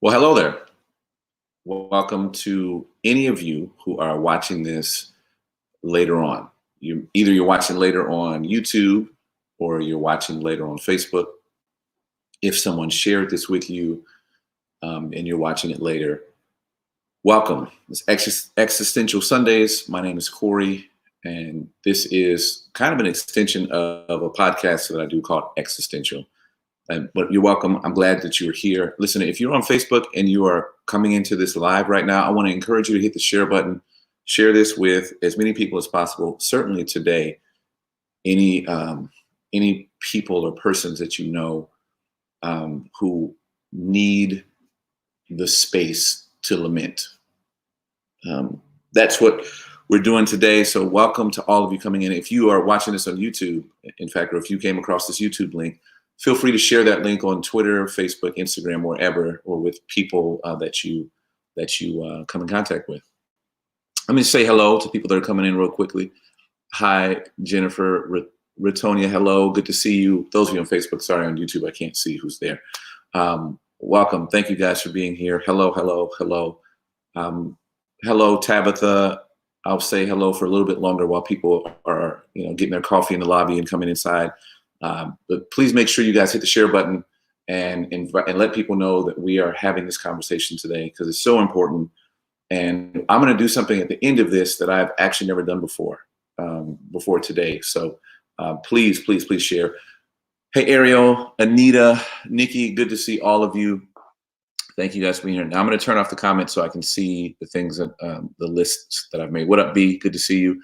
Well, hello there. Welcome to any of you who are watching this later on. You're watching later on YouTube or you're watching later on Facebook. If someone shared this with you and you're watching it later, welcome. It's Existential Sundays. My name is Corey, and this is kind of an extension of a podcast that I do called Existential. But you're welcome. I'm glad that you're here. Listen, if you're on Facebook and you are coming into this live right now, I want to encourage you to hit the share button. Share this with as many people as possible. Certainly today, any people or persons that you know who need the space to lament. That's what we're doing today. So welcome to all of you coming in. If you are watching this on YouTube, in fact, or if you came across this YouTube link, feel free to share that link on Twitter, Facebook, Instagram, wherever, or with people that you come in contact with. Let me say hello to people that are coming in real quickly. Hi, Jennifer Ritonia. Hello, good to see you. Those of you on Facebook, sorry, on YouTube, I can't see who's there. Welcome. Thank you guys for being here. Hello, hello, hello. Hello, Tabitha. I'll say hello for a little bit longer while people are, getting their coffee in the lobby and coming inside. But please make sure you guys hit the share button and let people know that we are having this conversation today because it's so important. And I'm going to do something at the end of this that I've actually never done before today. So please share. Hey, Ariel, Anita, Nikki, good to see all of you. Thank you guys for being here. Now I'm going to turn off the comments so I can see the things that the lists that I've made. What up, B? Good to see you.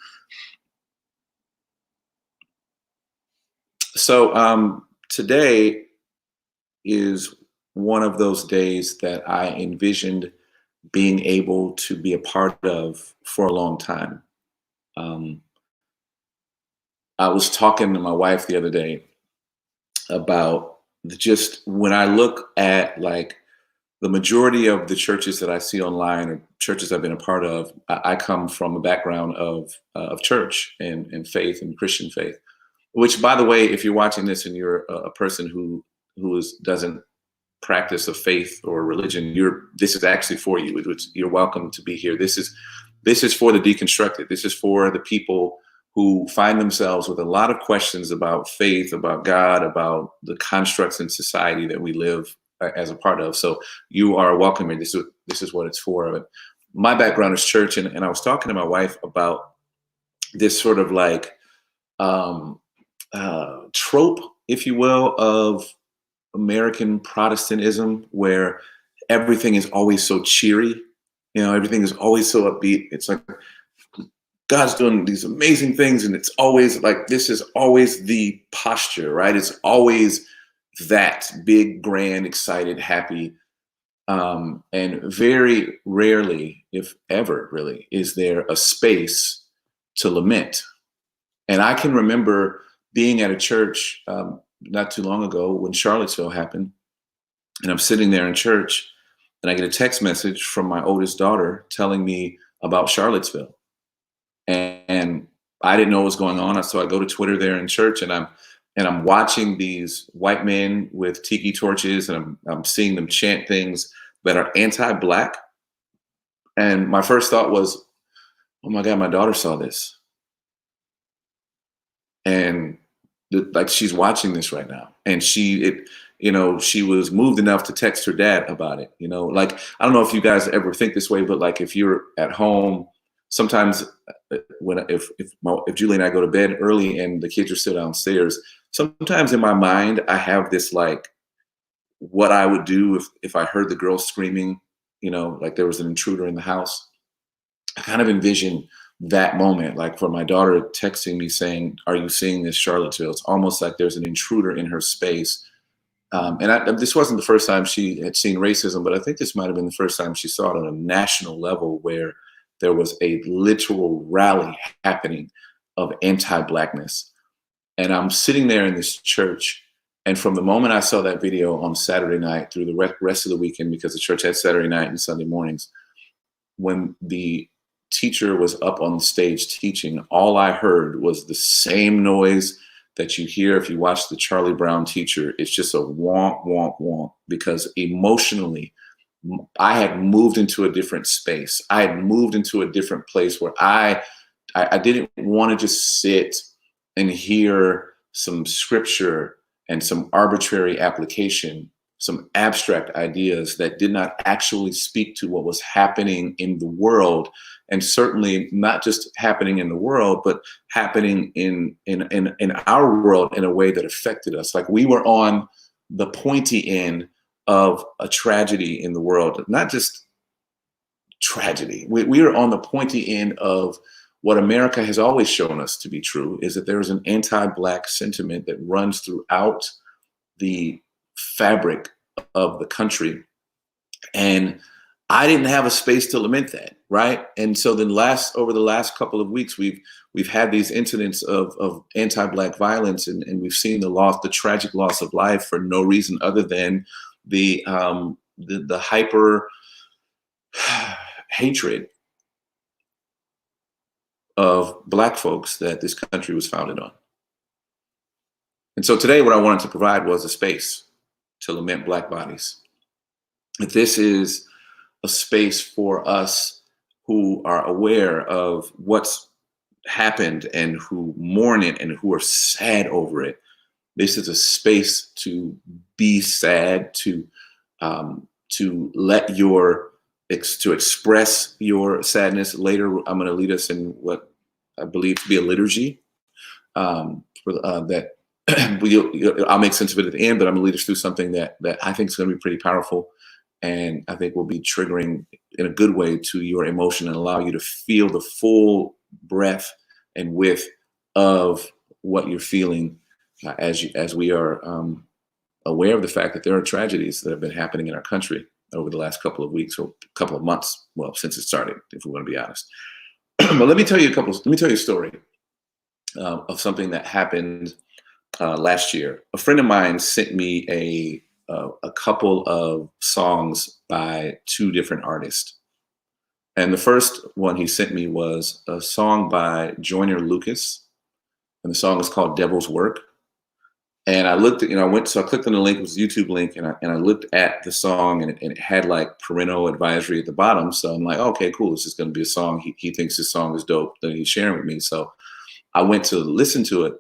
So today is one of those days that I envisioned being able to be a part of for a long time. I was talking to my wife the other day about just when I look at like the majority of the churches that I see online or churches I've been a part of, I come from a background of church and faith and Christian faith. Which, by the way, if you're watching this and you're a person who doesn't practice a faith or religion, this is actually for you. You're welcome to be here. This is for the deconstructed. This is for the people who find themselves with a lot of questions about faith, about God, about the constructs in society that we live as a part of. So you are welcome here. This is what it's for. But my background is church, and I was talking to my wife about this sort of like trope, if you will, of American Protestantism, where everything is always so cheery, everything is always so upbeat. It's like God's doing these amazing things, and it's always like this is always the posture, right? It's always that big, grand, excited, happy, and very rarely, if ever, really, is there a space to lament. And I can remember being at a church not too long ago when Charlottesville happened, and I'm sitting there in church, and I get a text message from my oldest daughter telling me about Charlottesville, and I didn't know what was going on. So I go to Twitter there in church, and I'm watching these white men with tiki torches, and I'm seeing them chant things that are anti-Black, and my first thought was, oh my God, my daughter saw this. And like she's watching this right now, and she was moved enough to text her dad about it. Like I don't know if you guys ever think this way, but like if you're at home, sometimes if Julie and I go to bed early and the kids are still downstairs, sometimes in my mind I have this like what I would do if I heard the girls screaming, like there was an intruder in the house. I kind of envision that moment, like for my daughter texting me saying, "Are you seeing this, Charlottesville?" It's almost like there's an intruder in her space. And this wasn't the first time she had seen racism, but I think this might have been the first time she saw it on a national level where there was a literal rally happening of anti-Blackness. And I'm sitting there in this church, and from the moment I saw that video on Saturday night through the rest of the weekend, because the church had Saturday night and Sunday mornings, when the teacher was up on the stage teaching, all I heard was the same noise that you hear if you watch the Charlie Brown Teacher. It's just a wonk, wonk, wonk, because emotionally I had moved into a different space. I had moved into a different place where I didn't want to just sit and hear some scripture and some arbitrary application, some abstract ideas that did not actually speak to what was happening in the world, and certainly not just happening in the world, but happening in our world in a way that affected us. Like we were on the pointy end of a tragedy in the world, not just tragedy. We are on the pointy end of what America has always shown us to be true, is that there is an anti-Black sentiment that runs throughout the fabric of the country. And I didn't have a space to lament that, right? And so then over the last couple of weeks, we've had these incidents of anti-Black violence, and we've seen the tragic loss of life for no reason other than the hyper hatred of Black folks that this country was founded on. And so today what I wanted to provide was a space to lament Black bodies. That this is a space for us who are aware of what's happened and who mourn it and who are sad over it. This is a space to be sad, to express your sadness. Later, I'm going to lead us in what I believe to be a liturgy that I'll make sense of it at the end, but I'm going to lead us through something that I think is going to be pretty powerful, and I think will be triggering in a good way to your emotion and allow you to feel the full breadth and width of what you're feeling as we are aware of the fact that there are tragedies that have been happening in our country over the last couple of weeks or couple of months, well, since it started, if we want to be honest. But let me tell you a story of something that happened last year. A friend of mine sent me a couple of songs by two different artists. And the first one he sent me was a song by Joyner Lucas, and the song is called Devil's Work. And I looked at, I clicked on the link, it was a YouTube link, and I looked at the song, and it had like parental advisory at the bottom. So I'm like, okay, cool, this is going to be a song. He thinks this song is dope that he's sharing with me. So I went to listen to it,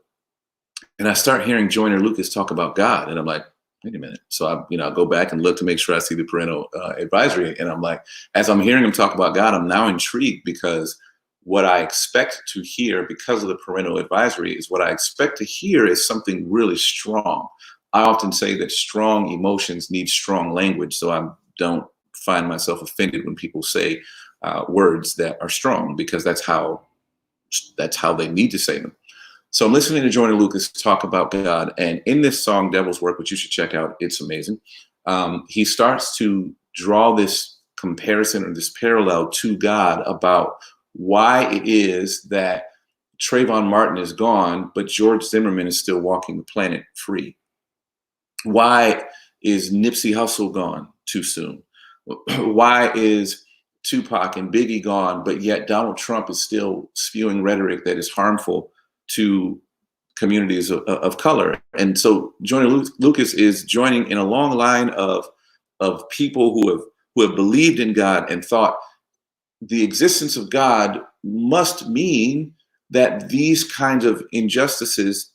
and I start hearing Joyner Lucas talk about God, and I'm like, wait a minute. So I go back and look to make sure I see the parental advisory, and I'm like, as I'm hearing him talk about God, I'm now intrigued, because what I expect to hear because of the parental advisory is what I expect to hear is something really strong. I often say that strong emotions need strong language, so I don't find myself offended when people say words that are strong, because that's how they need to say them. So I'm listening to Joyner Lucas talk about God, and in this song, Devil's Work, which you should check out, it's amazing, he starts to draw this comparison or this parallel to God about why it is that Trayvon Martin is gone, but George Zimmerman is still walking the planet free. Why is Nipsey Hussle gone too soon? Why is Tupac and Biggie gone, but yet Donald Trump is still spewing rhetoric that is harmful to communities of color? And so Joyner Lucas is joining in a long line of people who have believed in God and thought the existence of God must mean that these kinds of injustices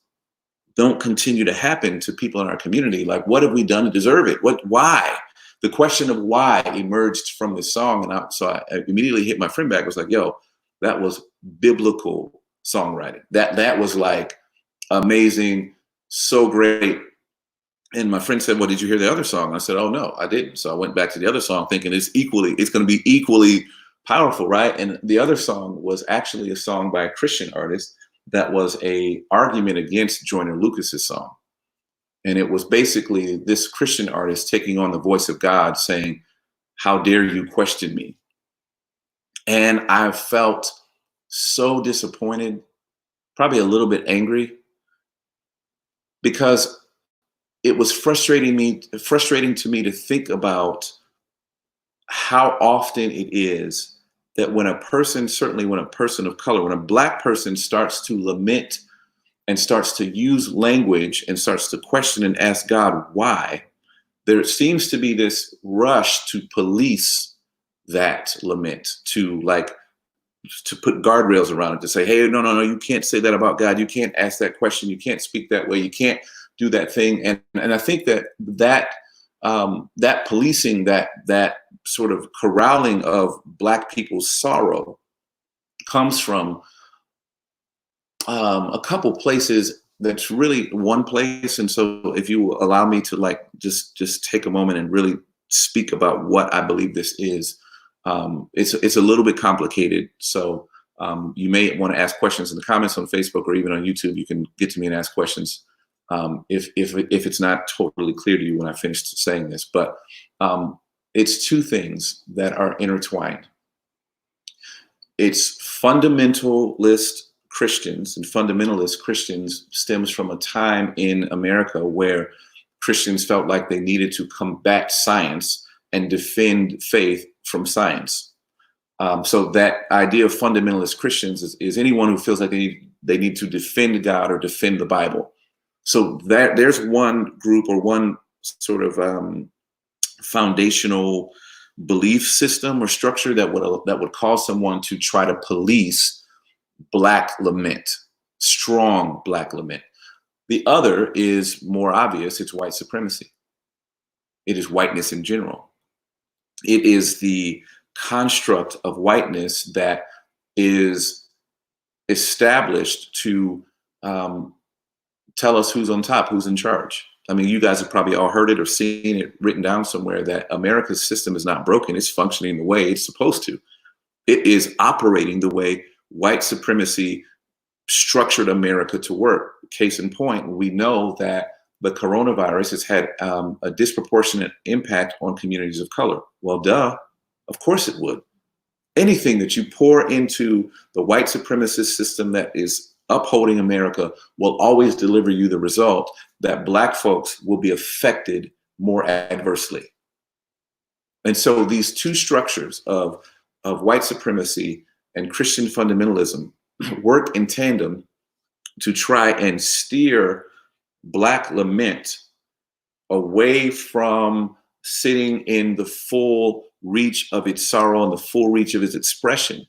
don't continue to happen to people in our community. Like, what have we done to deserve it? Why? The question of why emerged from this song. And so I immediately hit my friend back. I was like, yo, that was biblical songwriting. That was like amazing, so great. And my friend said, well, did you hear the other song? I said, oh, no, I didn't. So I went back to the other song thinking it's going to be equally powerful, right? And the other song was actually a song by a Christian artist that was a argument against Joyner Lucas's song. And it was basically this Christian artist taking on the voice of God saying, how dare you question me? And I felt so disappointed, probably a little bit angry, because it was frustrating to me to think about how often it is that when a person of color, when a Black person starts to lament and starts to use language and starts to question and ask God why, there seems to be this rush to police that lament, to put guardrails around it, to say, hey, no, you can't say that about God. You can't ask that question. You can't speak that way. You can't do that thing. And I think that policing, that sort of corralling of Black people's sorrow comes from a couple places. That's really one place. And so if you allow me to just take a moment and really speak about what I believe this is, it's a little bit complicated. So you may want to ask questions in the comments on Facebook or even on YouTube. You can get to me and ask questions if it's not totally clear to you when I finished saying this. But it's two things that are intertwined. It's fundamentalist Christians, and fundamentalist Christians stems from a time in America where Christians felt like they needed to combat science and defend faith from science. So that idea of fundamentalist Christians is anyone who feels like they need to defend God or defend the Bible. So there's one group or one sort of foundational belief system or structure that would cause someone to try to police Black lament, strong Black lament. The other is more obvious. It's white supremacy. It is whiteness in general. It is the construct of whiteness that is established to tell us who's on top, who's in charge. I mean, you guys have probably all heard it or seen it written down somewhere that America's system is not broken. It's functioning the way it's supposed to. It is operating the way white supremacy structured America to work. Case in point, we know that the coronavirus has had a disproportionate impact on communities of color. Well, duh, of course it would. Anything that you pour into the white supremacist system that is upholding America will always deliver you the result that Black folks will be affected more adversely. And so these two structures of white supremacy and Christian fundamentalism work in tandem to try and steer Black lament away from sitting in the full reach of its sorrow and the full reach of its expression.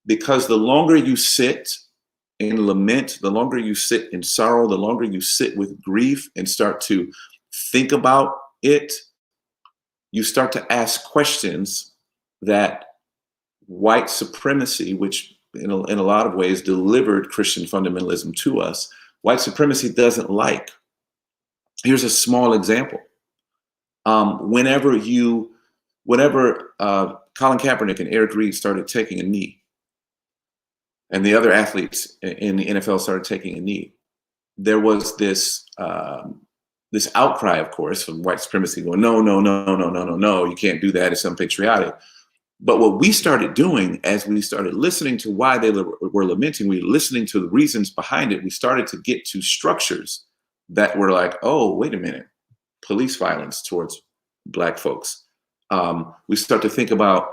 Because the longer you sit in lament, the longer you sit in sorrow, the longer you sit with grief and start to think about it, you start to ask questions that white supremacy, which in a lot of ways delivered Christian fundamentalism to us, white supremacy doesn't like. Here's a small example. Whenever Colin Kaepernick and Eric Reed started taking a knee, and the other athletes in the NFL started taking a knee, there was this outcry, of course, from white supremacy going, no, you can't do that. It's unpatriotic. But what we started doing as we started listening to why they were lamenting, we were listening to the reasons behind it. We started to get to structures that were like, oh, wait a minute, police violence towards Black folks. We start to think about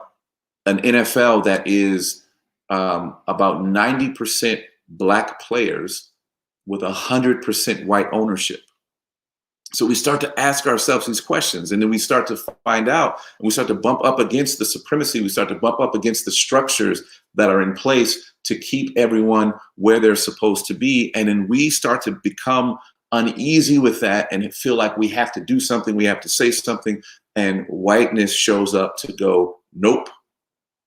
an NFL that is about 90% Black players with 100% white ownership. So we start to ask ourselves these questions, and then we start to find out, and we start to bump up against the supremacy. We start to bump up against the structures that are in place to keep everyone where they're supposed to be. And then we start to become uneasy with that and feel like we have to do something, we have to say something, and whiteness shows up to go, nope,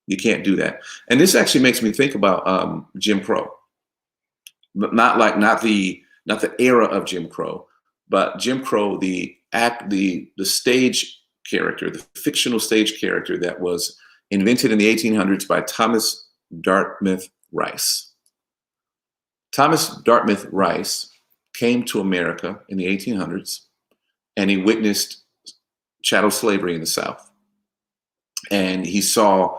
you can't do that. And this actually makes me think about Jim Crow, but not the era of Jim Crow, but Jim Crow, the stage character, the fictional stage character that was invented in the 1800s by Thomas Dartmouth Rice. Thomas Dartmouth Rice came to America in the 1800s, and he witnessed chattel slavery in the South. And he saw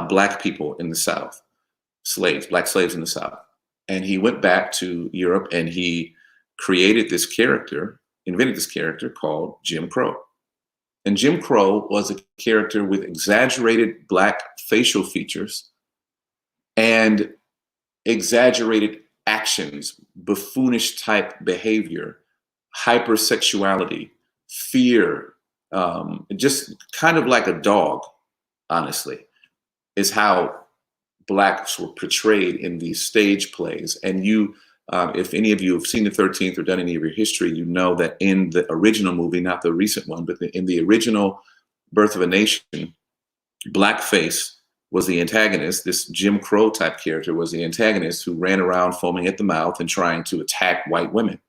Black people in the South, Black slaves in the South. And he went back to Europe and he created this character, invented this character called Jim Crow. And Jim Crow was a character with exaggerated Black facial features and exaggerated actions, buffoonish type behavior, hypersexuality, fear, just kind of like a dog, honestly, is how blacks were portrayed in these stage plays. And you, if any of you have seen the 13th or done any of your history, you know that in the original movie, not the recent one, but in the original Birth of a Nation, blackface was the antagonist. This Jim Crow type character was the antagonist who ran around foaming at the mouth and trying to attack white women.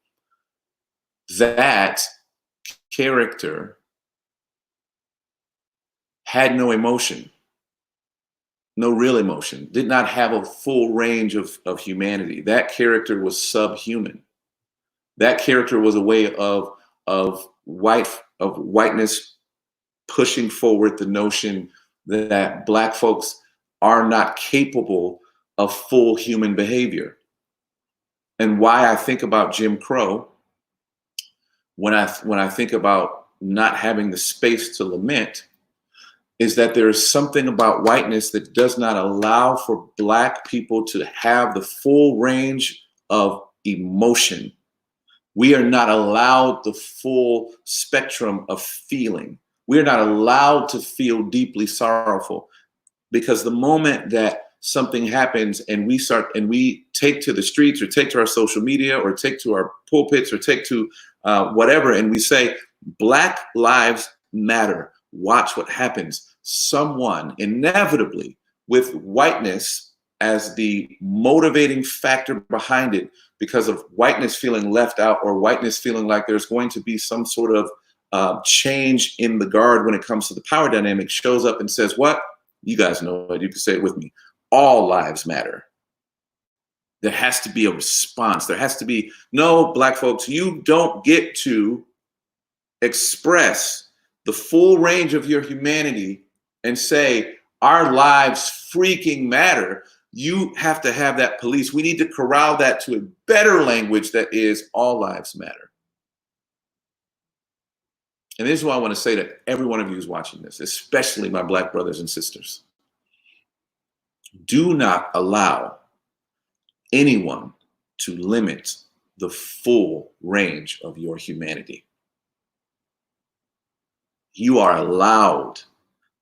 That character had no emotion, no real emotion, did not have a full range of humanity. That character was subhuman. That character was a way of whiteness pushing forward the notion that black folks are not capable of full human behavior. And why I think about Jim Crow, when I think about not having the space to lament, is that there is something about whiteness that does not allow for black people to have the full range of emotion. We are not allowed the full spectrum of feeling. We are not allowed to feel deeply sorrowful, because the moment that something happens and we take to the streets or take to our social media or take to our pulpits or take to whatever, and we say, Black lives matter. Watch what happens. Someone inevitably with whiteness as the motivating factor behind it, because of whiteness feeling left out or whiteness feeling like there's going to be some sort of change in the guard when it comes to the power dynamic, shows up and says, what? You guys know it. You can say it with me. All lives matter. There has to be a response. There has to be, no, Black folks, you don't get to express the full range of your humanity and say, our lives freaking matter. You have to have that police. We need to corral that to a better language that is, all lives matter. And this is what I want to say to every one of you who's watching this, especially my Black brothers and sisters. Do not allow anyone to limit the full range of your humanity. You are allowed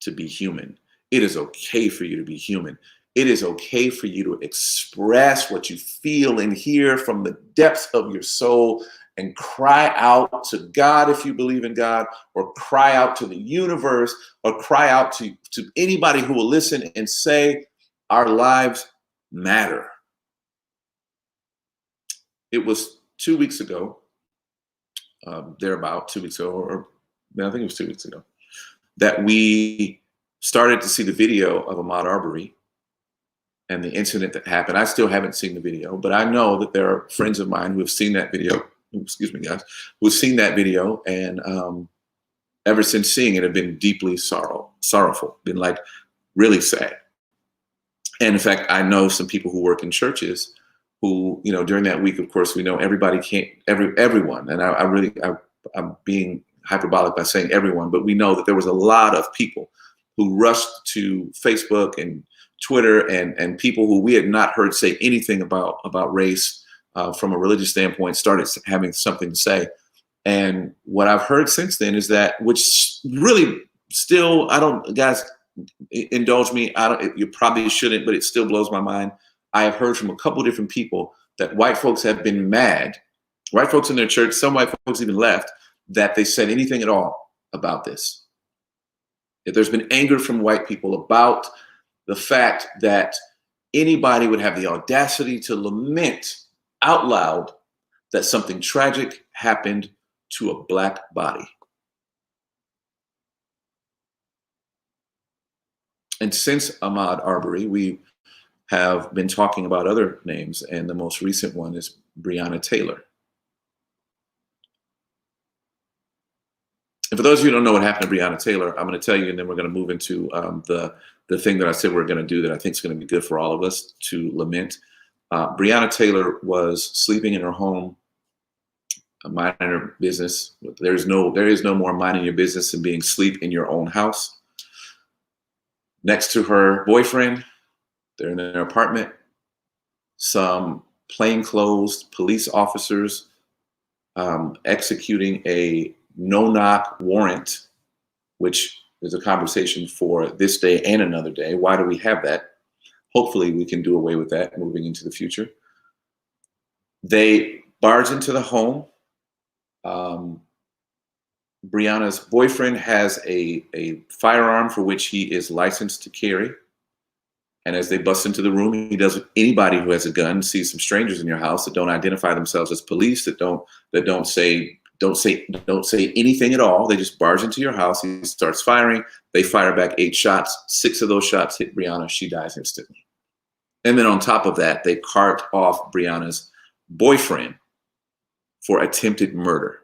to be human. It is okay for you to be human. It is okay for you to express what you feel and hear from the depths of your soul and cry out to God if you believe in God, or cry out to the universe, or cry out to anybody who will listen and say, our lives matter. It was 2 weeks ago, thereabout 2 weeks ago, or I think it was 2 weeks ago, that we started to see the video of Ahmaud Arbery and the incident that happened. I still haven't seen the video, but I know that there are friends of mine who have seen that video. Excuse me, guys, who've seen that video, and ever since seeing it, have been deeply sorrowful, been like really sad. And in fact, I know some people who work in churches who, you know, during that week, of course, we know everybody can't, everyone, and I'm being hyperbolic by saying everyone, but we know that there was a lot of people who rushed to Facebook and Twitter and people who we had not heard say anything about race from a religious standpoint started having something to say. And what I've heard since then is that, which really still, guys, indulge me, you probably shouldn't, but it still blows my mind. I have heard from a couple of different people that white folks have been mad, white folks in their church, some white folks even left, that they said anything at all about this. That there's been anger from white people about the fact that anybody would have the audacity to lament out loud that something tragic happened to a Black body. And since Ahmaud Arbery, we have been talking about other names, and the most recent one is Breonna Taylor. And for those of you who don't know what happened to Breonna Taylor, I'm going to tell you, and then we're going to move into the thing that I said we're going to do that I think is going to be good for all of us to lament. Breonna Taylor was sleeping in her home, minding her business. There is no more minding your business than being asleep in your own house. Next to her boyfriend, they're in their apartment. Some plainclothes police officers executing a no-knock warrant which is a conversation for this day and another day. Why do we have that? Hopefully we can do away with that moving into the future. They barge into the home. Brianna's boyfriend has a firearm for which he is licensed to carry. And as they bust into the room, he does with anybody who has a gun, sees some strangers in your house that don't identify themselves as police, that don't say anything at all. They just barge into your house. He starts firing. They fire back 8 shots. 6 of those shots hit Brianna. She dies instantly. And then on top of that, they cart off Brianna's boyfriend for attempted murder.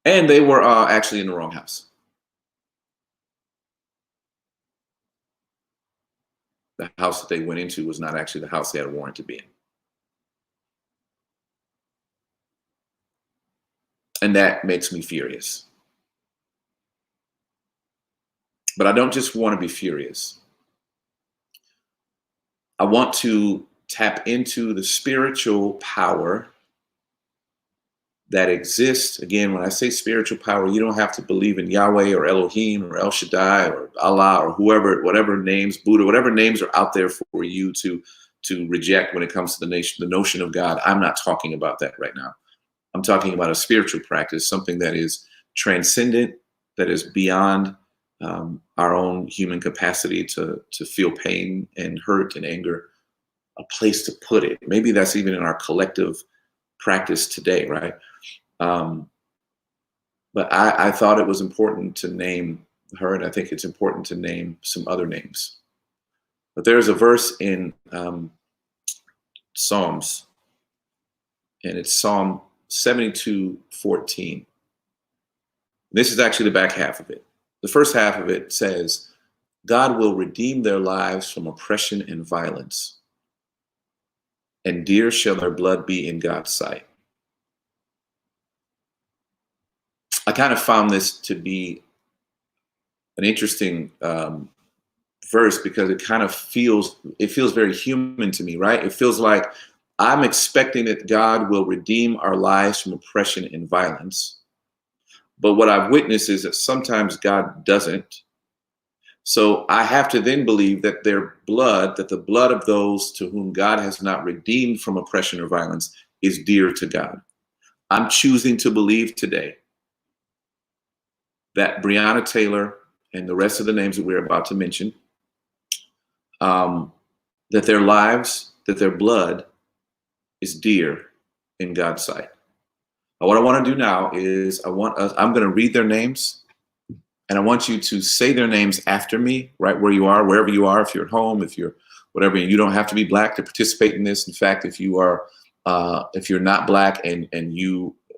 And they were actually in the wrong house. The house that they went into was not actually the house they had a warrant to be in. And that makes me furious. But I don't just want to be furious. I want to tap into the spiritual power that exists. Again, when I say spiritual power, you don't have to believe in Yahweh or Elohim or El Shaddai or Allah or whoever, whatever names, Buddha, whatever names are out there for you to reject when it comes to the notion of God. I'm not talking about that right now. I'm talking about a spiritual practice, something that is transcendent, that is beyond our own human capacity to feel pain and hurt and anger, a place to put it. Maybe that's even in our collective practice today, right? But I thought it was important to name her, and I think it's important to name some other names. But there's a verse in Psalms, and it's Psalm 72:14. This is actually the back half of it. The first half of it says, God will redeem their lives from oppression and violence, and dear shall their blood be in God's sight. I kind of found this to be an interesting verse because it kind of feels very human to me, right? It feels like I'm expecting that God will redeem our lives from oppression and violence. But what I've witnessed is that sometimes God doesn't. So I have to then believe that their blood, that the blood of those to whom God has not redeemed from oppression or violence is dear to God. I'm choosing to believe today that Breonna Taylor and the rest of the names that we're about to mention, that their lives, that their blood is dear in God's sight. Now, what I want to do now is I'm going to read their names, and I want you to say their names after me, right where you are, wherever you are, if you're at home, if you're whatever. You don't have to be Black to participate in this. In fact, if you're not Black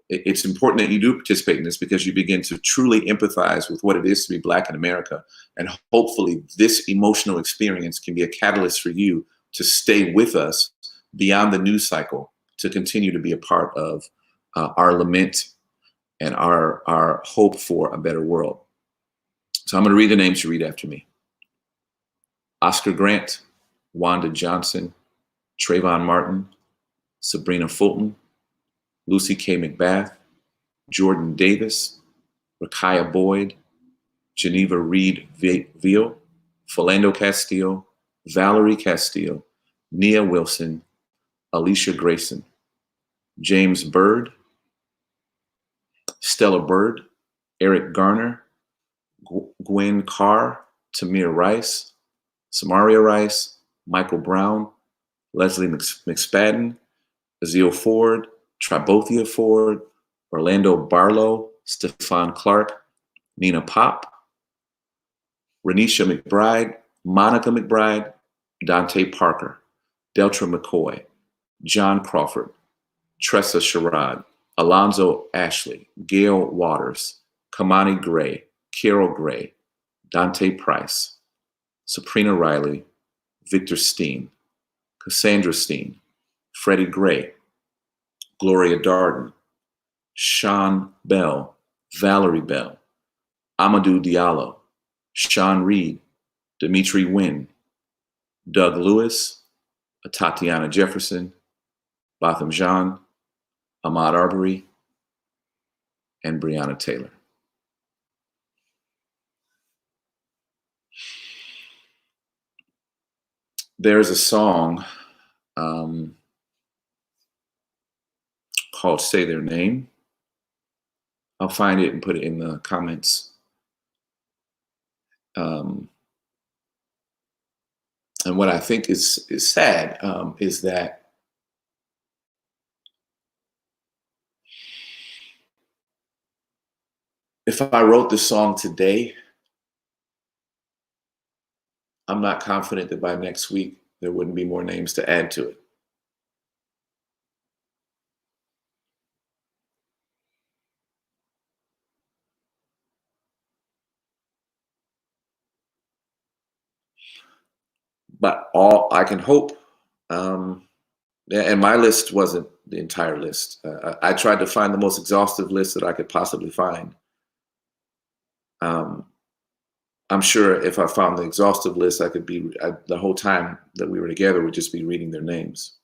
it's important that you do participate in this because you begin to truly empathize with what it is to be Black in America. And hopefully this emotional experience can be a catalyst for you to stay with us beyond the news cycle, to continue to be a part of our lament and our hope for a better world. So I'm going to read the names you read after me. Oscar Grant, Wanda Johnson, Trayvon Martin, Sabrina Fulton, Lucy K. McBath, Jordan Davis, Rakaya Boyd, Geneva Reed Veal, Philando Castile, Valerie Castile, Nia Wilson, Alicia Grayson, James Bird, Stella Bird, Eric Garner, Gwen Carr, Tamir Rice, Samaria Rice, Michael Brown, Leslie McSpadden, Azeel Ford, Tribothia Ford, Orlando Barlow, Stefan Clark, Nina Pop, Renisha McBride, Monica McBride, Dante Parker, Deltra McCoy, John Crawford, Tressa Sherrod, Alonzo Ashley, Gail Waters, Kamani Gray, Carol Gray, Dante Price, Sabrina Riley, Victor Steen, Cassandra Steen, Freddie Gray, Gloria Darden, Sean Bell, Valerie Bell, Amadou Diallo, Sean Reed, Dimitri Wynn, Doug Lewis, Tatiana Jefferson, Botham Jean, Ahmaud Arbery, and Breonna Taylor. there's a song um, called Say Their Name. I'll find it and put it in the comments. Um, and what I think is sad is that if I wrote this song today, I'm not confident that by next week there wouldn't be more names to add to it. But all I can hope, and my list wasn't the entire list. I tried to find the most exhaustive list that I could possibly find. I'm sure if I found the exhaustive list, I could be the whole time that we were together would just be reading their names.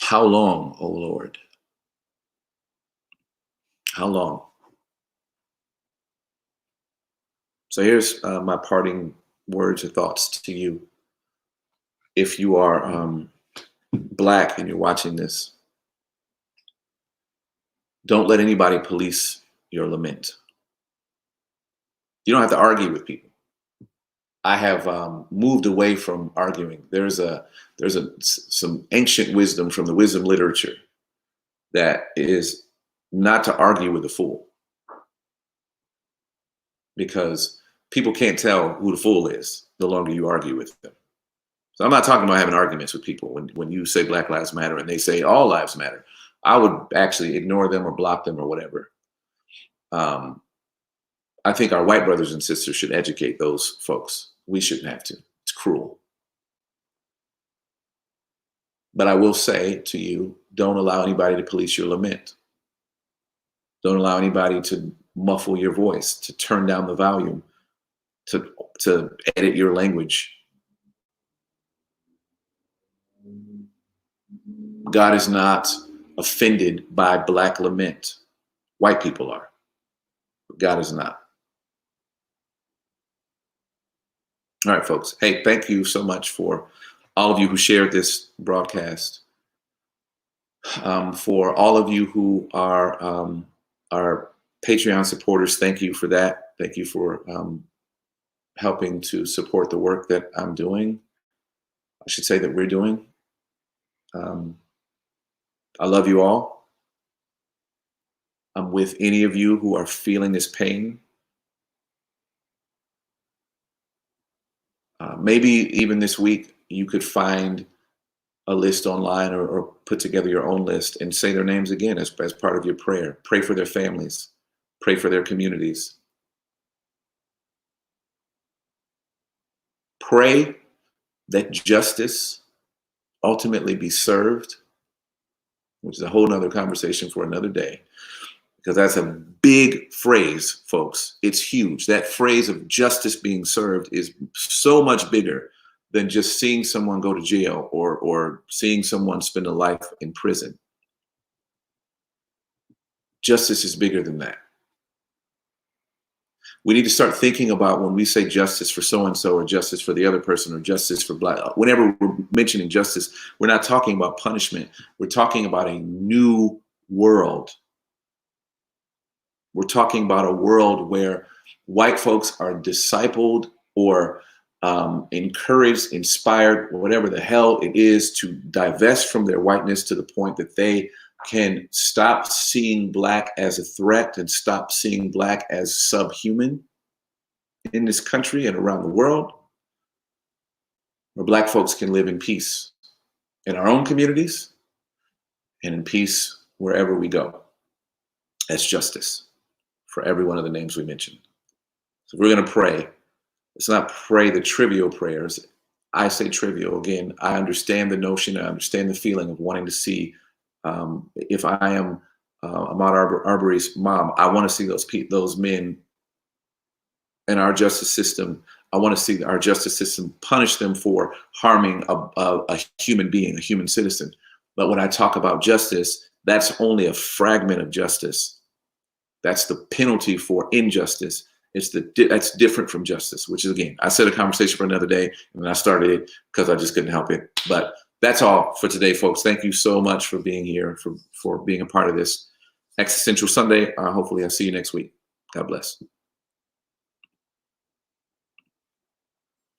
How long, O Lord? How long? So here's my parting words or thoughts to you. If you are Black and you're watching this, don't let anybody police your lament. You don't have to argue with people. I have moved away from arguing. There's some ancient wisdom from the wisdom literature that is not to argue with a fool, because people can't tell who the fool is the longer you argue with them. So I'm not talking about having arguments with people. When you say Black Lives Matter and they say all lives matter, I would actually ignore them or block them or whatever. I think our white brothers and sisters should educate those folks. We shouldn't have to. It's cruel. But I will say to you, don't allow anybody to police your lament. Don't allow anybody to muffle your voice, to turn down the volume, to edit your language. God is not offended by Black lament. White people are. But God is not. All right, folks. Hey, thank you so much for all of you who shared this broadcast. For all of you who are Patreon supporters, thank you for that. Thank you for helping to support the work that I'm doing. I should say that we're doing. I love you all. I'm with any of you who are feeling this pain. Maybe even this week you could find a list online or put together your own list and say their names again as part of your prayer. Pray for their families. Pray for their communities. Pray that justice ultimately be served, which is a whole nother conversation for another day, because that's a big phrase, folks. It's huge. That phrase of justice being served is so much bigger than just seeing someone go to jail or seeing someone spend a life in prison. Justice is bigger than that. We need to start thinking about when we say justice for so-and-so or justice for the other person or justice for Black, whenever we're mentioning justice, we're not talking about punishment. We're talking about a new world. We're talking about a world where white folks are discipled or encouraged, inspired, whatever the hell it is, to divest from their whiteness to the point that they can stop seeing Black as a threat and stop seeing Black as subhuman in this country and around the world, where Black folks can live in peace in our own communities and in peace wherever we go. That's justice for every one of the names we mentioned. So we're going to pray. Let's not pray the trivial prayers. I say trivial. Again, I understand the notion, I understand the feeling of wanting to see, if I am Ahmaud Arbery's mom, I want to see those men in our justice system. I want to see our justice system punish them for harming a human being, a human citizen. But when I talk about justice, that's only a fragment of justice. That's the penalty for injustice. That's different from justice, which is, again, I said a conversation for another day, and I started it because I just couldn't help it. But that's all for today, folks. Thank you so much for being here, for being a part of this Existential Sunday. Hopefully I'll see you next week. God bless.